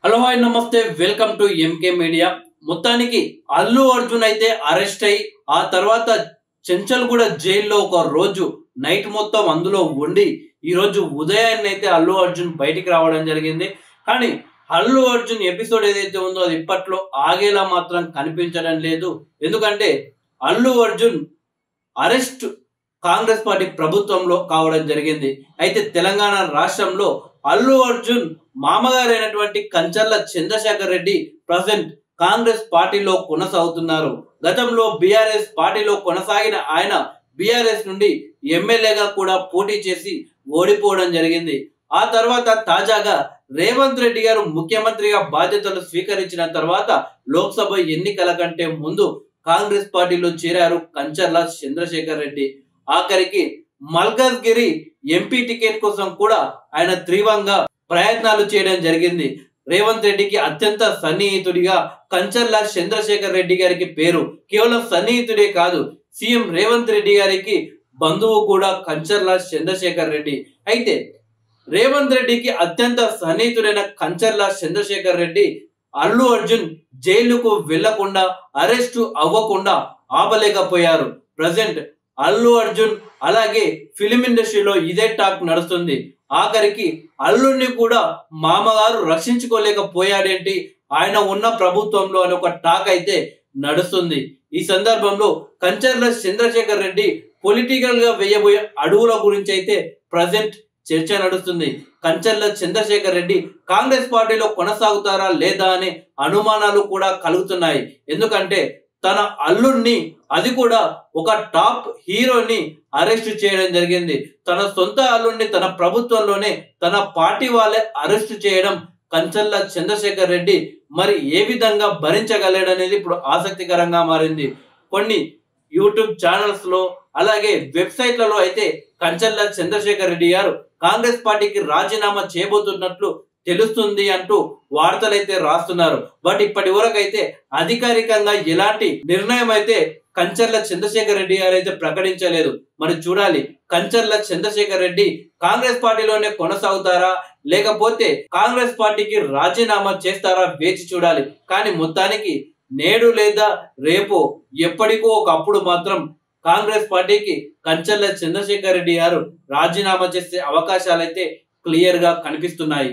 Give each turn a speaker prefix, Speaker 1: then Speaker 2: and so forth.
Speaker 1: Hello hi నమస్తే welcome to MK media. మొత్తానికి అల్లు అర్జున్ అయితే అరెస్ట్ అయ్యి ఆ తర్వాత చెంచల్గూడ జైల్లో ఒక రోజు నైట్ మొత్తం అందులో ఉండి ఈ రోజు ఉదయాన్నే అయితే అల్లు అర్జున్ బయటికి రావడం జరిగింది. కానీ అల్లు అర్జున్ ఎపిసోడ్ ఏదైతే ఉందో అది ఇప్పట్లో ఆగేలా మాత్రం కనిపించడం లేదు. ఎందుకంటే అల్లు అర్జున్ అరెస్ట్ కాంగ్రెస్ పార్టీ ప్రభుత్వంలో కావడం జరిగింది. అయితే తెలంగాణ రాష్ట్రంలో అల్లు అర్జున్ మామగారైనటువంటి కంచర్ల చంద్రశేఖర్ రెడ్డి ప్రజెంట్ కాంగ్రెస్ పార్టీలో కొనసాగుతున్నారు. గతంలో బీఆర్ఎస్ పార్టీలో కొనసాగిన ఆయన బీఆర్ఎస్ నుండి ఎమ్మెల్యేగా కూడా పోటీ చేసి ఓడిపోవడం జరిగింది. ఆ తర్వాత తాజాగా రేవంత్ రెడ్డి గారు ముఖ్యమంత్రిగా బాధ్యతలు స్వీకరించిన తర్వాత లోక్సభ ఎన్నికల కంటే ముందు కాంగ్రెస్ పార్టీలో చేరారు కంచర్ల చంద్రశేఖర్ రెడ్డి. ఆఖరికి మల్కాజ్గిరి ఎంపీ టికెట్ కోసం కూడా ఆయన తీవ్రంగా ప్రయత్నాలు చేయడం జరిగింది. రేవంత్ రెడ్డికి అత్యంత సన్నిహితుడిగా కంచర్ల చంద్రశేఖర్ రెడ్డి గారికి పేరు. కేవలం సన్నిహితుడే కాదు, సీఎం రేవంత్ రెడ్డి గారికి బంధువు కూడా కంచర్ల చంద్రశేఖర్ రెడ్డి. అయితే రేవంత్ రెడ్డికి అత్యంత సన్నిహితుడైన కంచర్ల చంద్రశేఖర్ రెడ్డి అల్లు అర్జున్ జైలుకు వెళ్లకుండా అరెస్టు అవ్వకుండా ఆపలేకపోయారు. ప్రజెంట్ అల్లు అర్జున్ అలాగే ఫిలిం ఇండస్ట్రీలో ఇదే టాక్ నడుస్తుంది. ఆఖరికి అల్లుడిని కూడా మామగారు రక్షించుకోలేకపోయాడేంటి ఆయన ఉన్న ప్రభుత్వంలో అని ఒక టాక్ అయితే నడుస్తుంది. ఈ సందర్భంలో కంచర్ల చంద్రశేఖర్ రెడ్డి పొలిటికల్ గా వేయబోయే అడుగుల గురించి అయితే ప్రజెంట్ చర్చ నడుస్తుంది. కంచర్ల చంద్రశేఖర్ రెడ్డి కాంగ్రెస్ పార్టీలో కొనసాగుతారా లేదా అనే అనుమానాలు కూడా కలుగుతున్నాయి. ఎందుకంటే తన అల్లుడిని, అది కూడా ఒక టాప్ హీరోని అరెస్ట్ చేయడం జరిగింది. తన సొంత అల్లుడిని తన ప్రభుత్వంలోనే తన పార్టీ వాళ్ళే అరెస్ట్ చేయడం కంచర్ల చంద్రశేఖర్ రెడ్డి మరి ఏ విధంగా భరించగలడనేది ఇప్పుడు ఆసక్తికరంగా మారింది. కొన్ని యూట్యూబ్ ఛానల్స్ లో అలాగే వెబ్సైట్లలో అయితే కంచర్ల చంద్రశేఖర్ రెడ్డి గారు కాంగ్రెస్ పార్టీకి రాజీనామా చేయబోతున్నట్లు తెలుస్తుంది అంటూ వార్తలైతే రాస్తున్నారు. బట్ ఇప్పటి వరకు అయితే అధికారికంగా ఎలాంటి నిర్ణయం అయితే కంచర్ల చంద్రశేఖర్ రెడ్డి గారు అయితే ప్రకటించలేదు. మరి చూడాలి, కంచర్ల చంద్రశేఖర్ రెడ్డి కాంగ్రెస్ పార్టీలోనే కొనసాగుతారా లేకపోతే కాంగ్రెస్ పార్టీకి రాజీనామా చేస్తారా వేచి చూడాలి. కానీ మొత్తానికి నేడు లేదా రేపు ఎప్పటికో ఒకప్పుడు మాత్రం కాంగ్రెస్ పార్టీకి కంచర్ల చంద్రశేఖర్ రెడ్డి గారు రాజీనామా చేసే అవకాశాలైతే క్లియర్ గా కనిపిస్తున్నాయి.